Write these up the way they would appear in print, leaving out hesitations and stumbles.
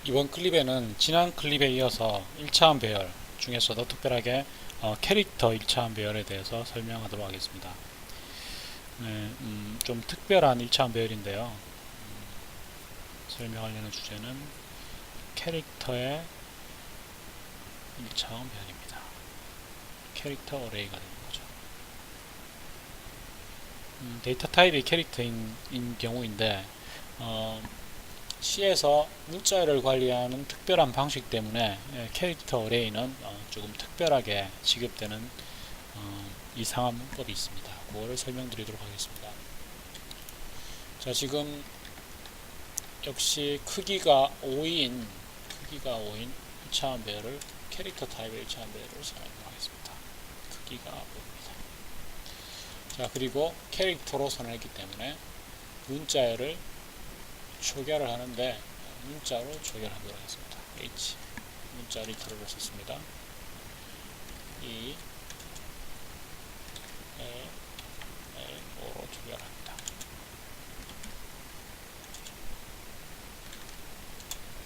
이번 클립에는 지난 클립에 이어서 1차원 배열 중에서도 특별하게 캐릭터 1차원 배열에 대해서 설명하도록 하겠습니다. 네, 좀 특별한 1차원 배열인데요. 설명하려는 주제는 캐릭터의 1차원 배열입니다. 캐릭터 어레이가 되는 거죠. 데이터 타입이 캐릭터인 경우인데 C에서 문자열을 관리하는 특별한 방식 때문에 캐릭터 어레이는 조금 특별하게 지급되는 이상한 문법이 있습니다. 그거를 설명드리도록 하겠습니다. 자, 지금 역시 크기가 5인 1차원 배열을 캐릭터 타입의 1차원 배열을 사용하도록 하겠습니다. 크기가 5입니다. 자, 그리고 캐릭터로 선언했기 때문에 문자열을 초기화를 하는데 문자로 초기화하도록 하겠습니다. H 문자 리터럴을 썼습니다. E L O로 초기화를 합니다.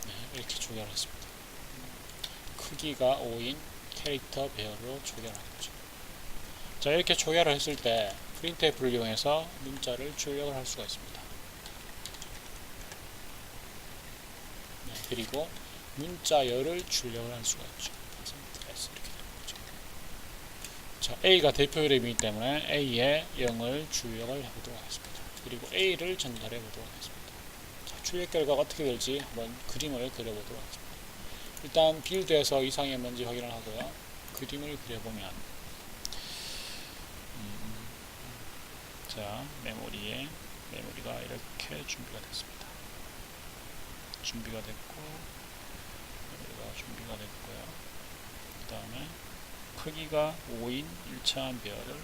네, 이렇게 초기화를 했습니다. 크기가 5인 캐릭터 배열로 초기화를 하는 거죠. 자, 이렇게 초기화를 했을 때 프린트F를 이용해서 문자를 출력을 할 수가 있습니다. 그리고 문자열을 출력을 할 수가 있죠. S 이렇게 되는 거죠. 자, A가 대표 이름이기 때문에 A에 0을 출력을 해보도록 하겠습니다. 그리고 A를 전달해 보도록 하겠습니다. 자, 출력 결과가 어떻게 될지 한번 그림을 그려보도록 하겠습니다. 일단 빌드에서 이상이 없는지 확인을 하고요. 그림을 그려보면 자, 메모리가 이렇게 준비가 됐습니다. 준비가 됐고 여기가 준비가 됐고요. 그 다음에 크기가 5인 1차원 배열을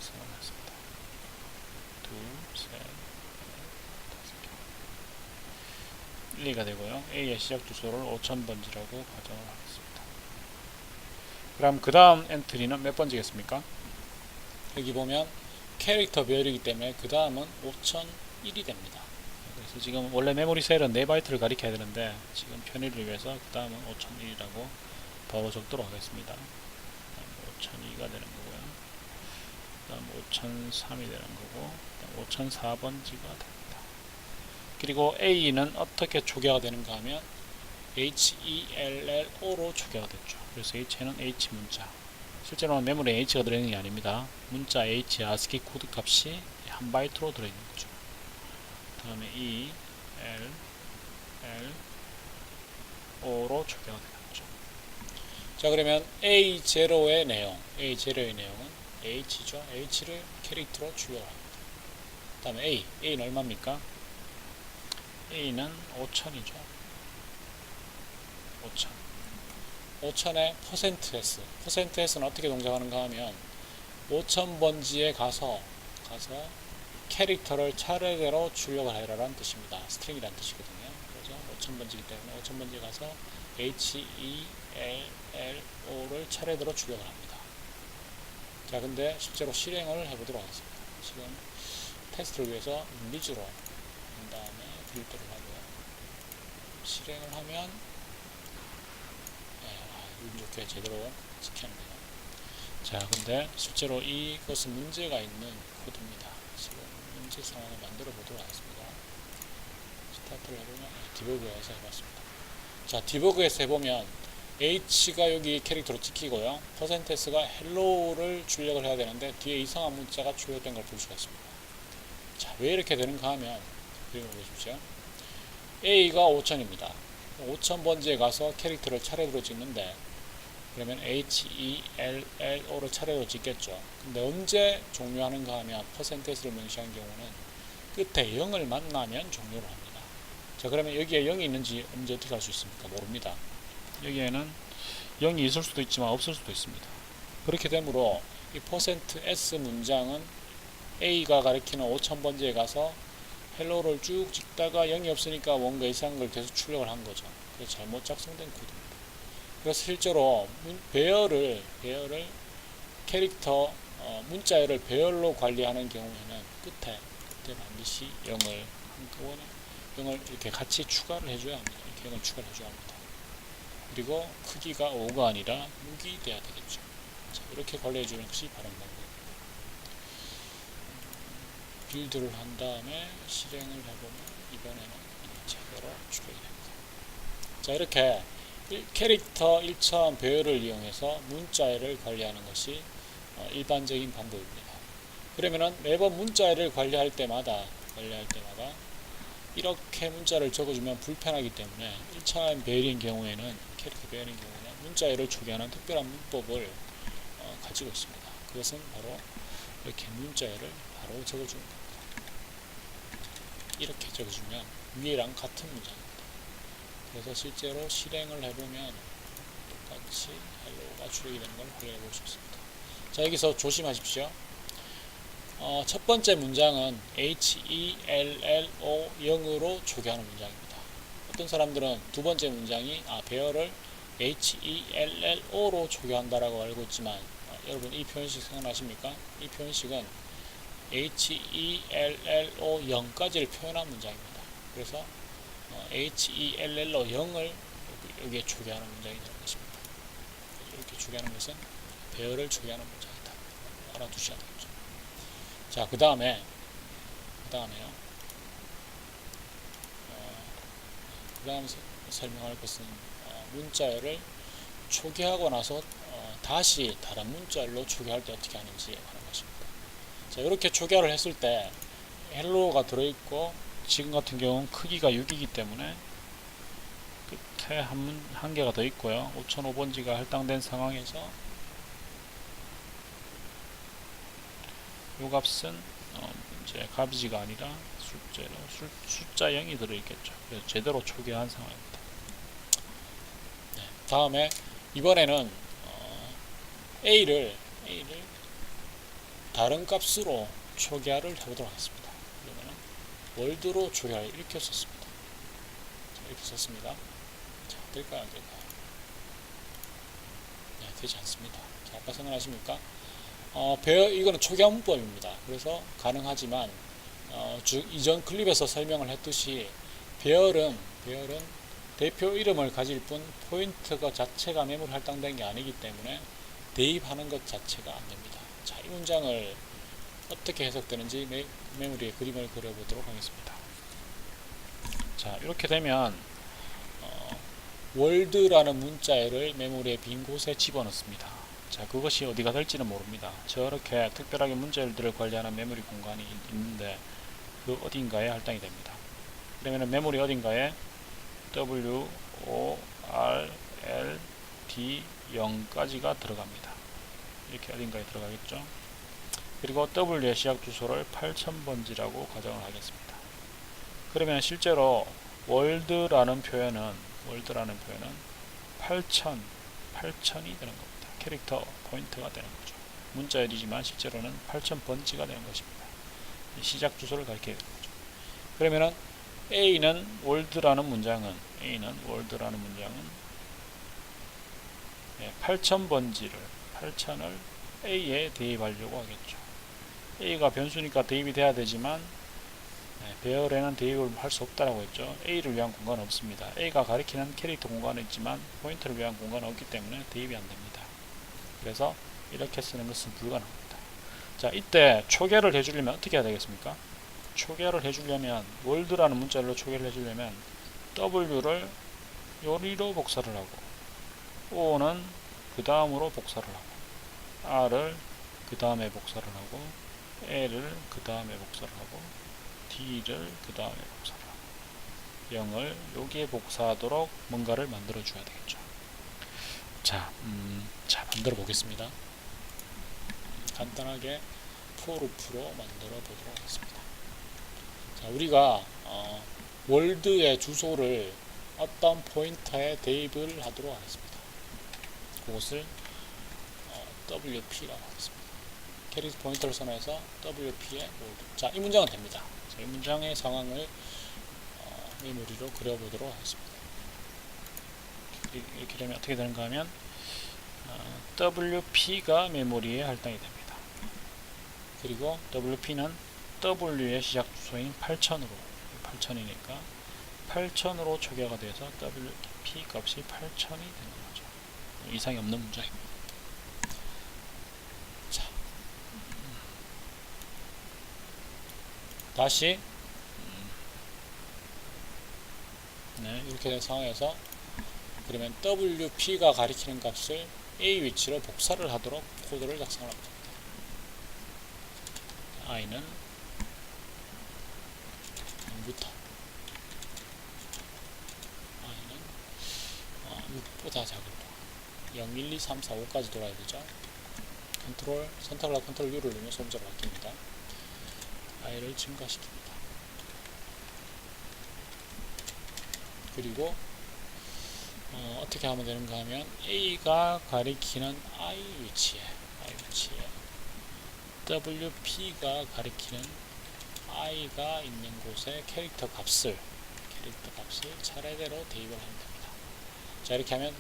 사용했습니다. 둘, 셋, 넷, 다섯 개 1, 2가 되고요. A의 시작 주소를 5000번지라고 가정을 하겠습니다. 그럼 그 다음 엔트리는 몇 번지겠습니까? 여기 보면 캐릭터 배열이기 때문에 그 다음은 5001이 됩니다. 그래서 지금 원래 메모리 셀은 4바이트를 가리켜야 되는데 지금 편의를 위해서 그 다음은 5001이라고 바로 적도록 하겠습니다. 5002가 되는 거고요. 그 다음 5003이 되는 거고, 그 다음 5004번지가 됩니다. 그리고 A는 어떻게 초기화가 되는가 하면 HELLO로 초기화가 됐죠. 그래서 H는 H 문자. 실제로는 메모리에 H가 들어있는 게 아닙니다. 문자 H 아스키 코드 값이 1바이트로 들어있는 거죠. 그 다음에 E, L, O로 초기화가 되는 거죠. 자, 그러면 A0의 내용은 H죠. H를 캐릭터로 출력합니다. 그 다음에 A는 얼마입니까? A는 5000이죠. 5000의 %S. %S는 어떻게 동작하는가 하면 5000번지에 가서 캐릭터를 차례대로 출력을 해라라는 뜻입니다. 스트링이라는 뜻이거든요. 그래서 5000번지이기 때문에 5000번지에 가서 HELLO를 차례대로 출력을 합니다. 자, 근데 실제로 실행을 해보도록 하겠습니다. 지금 테스트를 위해서 리즈로 한 다음에 빌드를 하고요. 실행을 하면 이렇게 제대로 찍혔네요. 자, 근데 실제로 이것은 문제가 있는 코드입니다. 지금 문제 상황을 만들어 보도록 하겠습니다. 스타트를 해보면 디버그에서 해봤습니다. 자, 디버그에서 해보면 H가 여기 캐릭터로 찍히고요. %S가 hello를 출력을 해야 되는데 뒤에 이상한 문자가 출력된 걸 볼 수가 있습니다. 자, 왜 이렇게 되는가 하면 그림을 보십시오. A가 5000입니다. 5000번지에 가서 캐릭터를 차례대로 찍는데 그러면 HELLO를 차례로 찍겠죠. 근데 언제 종료하는가 하면 %S를 명시한 경우는 끝에 0을 만나면 종료를 합니다. 자, 그러면 여기에 0이 있는지 언제 어떻게 알 수 있습니까? 모릅니다. 여기에는 0이 있을 수도 있지만 없을 수도 있습니다. 그렇게 되므로 이 %S 문장은 A가 가리키는 5000번지에 가서 헬로를 쭉 찍다가 0이 없으니까 뭔가 이상한 걸 계속 출력을 한 거죠. 그래서 잘못 작성된 코드입니다. 그래서 실제로 배열을 캐릭터 문자열을 배열로 관리하는 경우에는 끝에 반드시 0을 한꺼번에 0을 이렇게 같이 추가를 해줘야 합니다. 이렇게 0을 추가를 해줘야 합니다. 그리고 크기가 5가 아니라 6이 돼야 되겠죠. 자, 이렇게 관리해주는 것이 바른 방법입니다. 빌드를 한 다음에 실행을 해보면 이번에는 제대로 출력이 됩니다. 자, 이렇게 캐릭터 1천 배열을 이용해서 문자열을 관리하는 것이 일반적인 방법입니다. 그러면은 매번 문자열을 관리할 때마다 이렇게 문자를 적어주면 불편하기 때문에 1차 배열인 경우에는 캐릭터 배열인 경우에는 문자열을 초기화하는 특별한 문법을 가지고 있습니다. 그것은 바로 이렇게 문자열을 바로 적어주는 겁니다. 이렇게 적어주면 위에랑 같은 문장입니다. 그래서 실제로 실행을 해보면 똑같이 헬로가 출력이 되는 걸 확인해 볼 수 있습니다. 자, 여기서 조심하십시오. 첫 번째 문장은 HELLO 0으로 초기화하는 문장입니다. 어떤 사람들은 두 번째 문장이 배열을 HELLO로 초기화한다라고 알고 있지만 여러분 이 표현식 생각나십니까? 이 표현식은 HELLO 0까지를 표현한 문장입니다. 그래서 HELLO 0을 여기에 초기화하는 문장이 되는 것입니다. 이렇게 초기화하는 것은 배열을 초기화하는 문장이다. 알아두셔야 되겠죠. 자, 그 다음에요. 그 다음 설명할 것은 문자열을 초기화하고 나서 다시 다른 문자열로 초기화할 때 어떻게 하는지 하는 것입니다. 자, 이렇게 초기화를 했을 때 헬로가 들어있고 지금 같은 경우는 크기가 6이기 때문에 끝에 한 개가 더 있고요. 5005번지가 할당된 상황에서 이 값은 이제 값이지가 아니라 숫자 0이 들어있겠죠. 그래서 제대로 초기화한 상황입니다. 네, 다음에 이번에는 A를 다른 값으로 초기화를 해보도록 하겠습니다. 그러면은 월드로 초기화를 이렇게 썼습니다. 자, 이렇게 썼습니다. 자, 될까요? 안 될까요? 네, 되지 않습니다. 자, 아까 생각나십니까? 이거는 초기화 문법입니다. 그래서 가능하지만 이전 클립에서 설명을 했듯이 배열은 대표 이름을 가질 뿐 포인트가 자체가 메모리 할당된 게 아니기 때문에 대입하는 것 자체가 안 됩니다. 자, 이 문장을 어떻게 해석되는지 메모리에 그림을 그려보도록 하겠습니다. 자, 이렇게 되면 월드라는 문자열을 메모리의 빈 곳에 집어넣습니다. 자, 그것이 어디가 될지는 모릅니다. 저렇게 특별하게 문자열들을 관리하는 메모리 공간이 있는데 그 어딘가에 할당이 됩니다. 그러면 메모리 어딘가에 W, O, R, L, D 0까지가 들어갑니다. 이렇게 어딘가에 들어가겠죠. 그리고 W의 시작 주소를 8000번지라고 가정을 하겠습니다. 그러면 실제로 월드라는 표현은 8000이 되는 겁니다. 캐릭터 포인트가 되는 거죠. 문자열이지만 실제로는 8000번지가 되는 것입니다. 시작 주소를 가리키게 되는 거죠. 그러면은 A는 월드라는 문장은 8000번지를 8000을 A에 대입하려고 하겠죠. A가 변수니까 대입이 돼야 되지만 배열에는 대입을 할 수 없다라고 했죠. A를 위한 공간은 없습니다. A가 가리키는 캐릭터 공간은 있지만 포인트를 위한 공간은 없기 때문에 대입이 안 됩니다. 그래서 이렇게 쓰는 것은 불가능합니다. 자, 이때 초기화를 해주려면 어떻게 해야 되겠습니까? 초기화를 해주려면 월드라는 문자열로 초기화를 해주려면 W를 요리로 복사를 하고 O는 그 다음으로 복사를 하고 R을 그 다음에 복사를 하고 L을 그 다음에 복사를 하고 D를 그 다음에 복사를 하고 0을 여기에 복사하도록 뭔가를 만들어 줘야 되겠죠. 자, 만들어 보겠습니다. 간단하게 포루프로 만들어 보도록 하겠습니다. 자, 우리가 월드의 주소를 어떤 포인터에 대입을 하도록 하겠습니다. 그것을 WP라고 하겠습니다. 캐릭터 포인터를 선언해서 WP의 월드. 자, 이 문장은 됩니다. 자, 이 문장의 상황을 메모리로 그려보도록 하겠습니다. 이렇게 되면 어떻게 되는가 하면 WP가 메모리에 할당이 됩니다. 그리고 WP는 W의 시작 주소인 8000으로 8000이니까 8000으로 초기화가 돼서 WP 값이 8000이 되는 거죠. 이상이 없는 문장입니다. 자, 다시 네, 이렇게 된 상황에서 그러면 WP가 가리키는 값을 A 위치로 복사를 하도록 코드를 작성합니다. i는 0부터 i는 6보다 작을 거 0, 1, 2, 3, 4, 5까지 돌아야 되죠. 선택을 하고 컨트롤 U를 누르면서 문자로 바뀝니다. i를 증가시킵니다. 그리고 어떻게 하면 되는가 하면 A가 가리키는 I 위치에 WP가 가리키는 I가 있는 곳에 캐릭터 값을 차례대로 대입을 하면 됩니다. 자, 이렇게 하면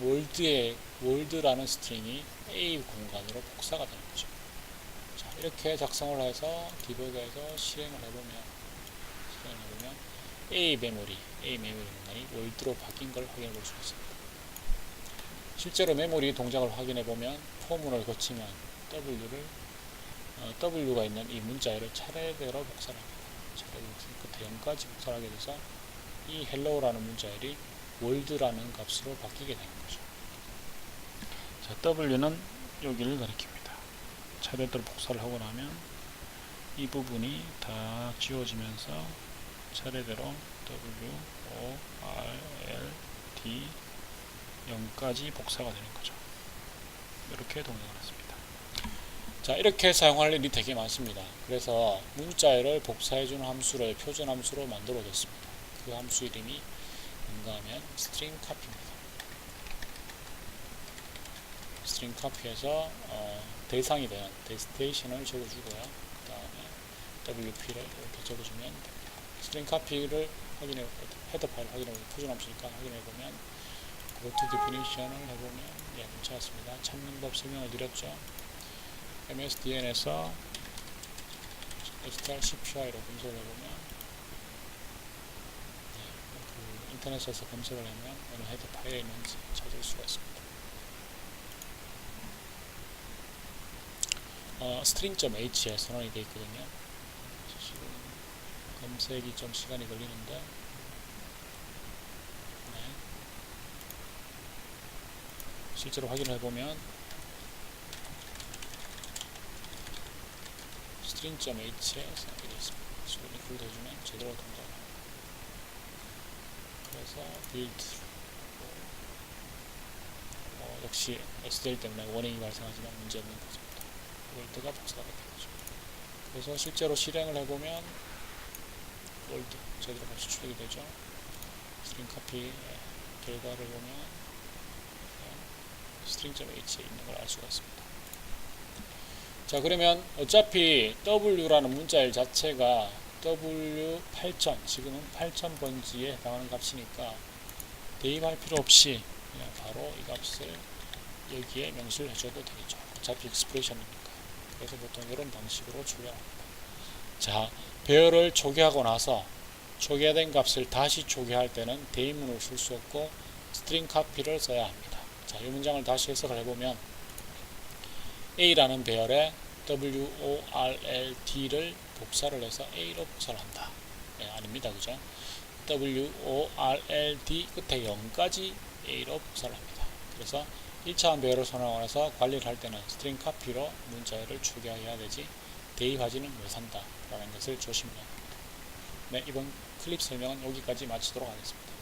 월드라는 스트링이 A 공간으로 복사가 되는 거죠. 자, 이렇게 작성을 해서 디버그에서 실행을 해보면 A 메모리 공간이 월드로 바뀐 걸 확인해 볼 수 있습니다. 실제로 메모리 동작을 확인해 보면 포문을 거치면 W가 있는 이 문자열을 차례대로 복사를 합니다. 끝에 0까지 복사를 하게 돼서 이 hello라는 문자열이 월드라는 값으로 바뀌게 되는 거죠. 자, W는 여기를 가리킵니다. 차례대로 복사를 하고 나면 이 부분이 다 지워지면서 차례대로 W, O, R, L, D 0까지 복사가 되는 거죠. 이렇게 동작을 했습니다. 자, 이렇게 사용할 일이 되게 많습니다. 그래서 문자열을 복사해주는 함수를 표준 함수로 만들어 뒀습니다. 그 함수 이름이 뭔가 하면 string copy입니다. string copy에서 대상이 되는 destination을 적어주고요. 그 다음에 WP를 이렇게 적어주면 됩니다. string copy를 헤더 파일 확인해보면 표준 함수니까 확인해보면 go to definition을 해보면 괜찮았습니다. 찾는 법 설명을 드렸죠. MSDN에서 strcpy로 검색을 해보면 그 인터넷에서 검색을 하면 어느 헤더 파일에 있는지 찾을 수가 있습니다. string.h에 선언이 되어 있거든요. 지금 검색이 좀 시간이 걸리는데 실제로 확인을 해보면 string.h에 선언이 되어 있습니다. 수분이 풀도 해주면 제대로 동작을 합니다. 그래서 build 역시 SDL 때문에 워닝이 발생하지만 문제없는 것입니다. 월드가 복사가 된 거죠. 그래서 실제로 실행을 해보면 월드 제대로 같이 출력이 되죠. string copy 결과를 보면 string.h에 있는 걸 알 수가 있습니다. 자, 그러면 어차피 W라는 문자열 자체가 W8000 지금은 8000번지에 해당하는 값이니까 대입할 필요 없이 그냥 바로 이 값을 여기에 명시를 해줘도 되겠죠. 어차피 익스프레션이니까. 그래서 보통 이런 방식으로 출력합니다. 자, 배열을 초기화하고 나서 초기화된 값을 다시 초기화할 때는 대입문을 쓸 수 없고 string copy를 써야 합니다. 자, 이 문장을 다시 해석을 해보면 A라는 배열에 WORLD를 복사를 해서 A로 복사를 한다. 아닙니다. 그죠? WORLD 끝에 0까지 A로 복사를 합니다. 그래서 1차원 배열을 선언하고 나서 관리를 할 때는 string copy로 문자열을 초기화해야 되지 대입하지는 못한다 라는 것을 조심해야 합니다. 네, 이번 클립 설명은 여기까지 마치도록 하겠습니다.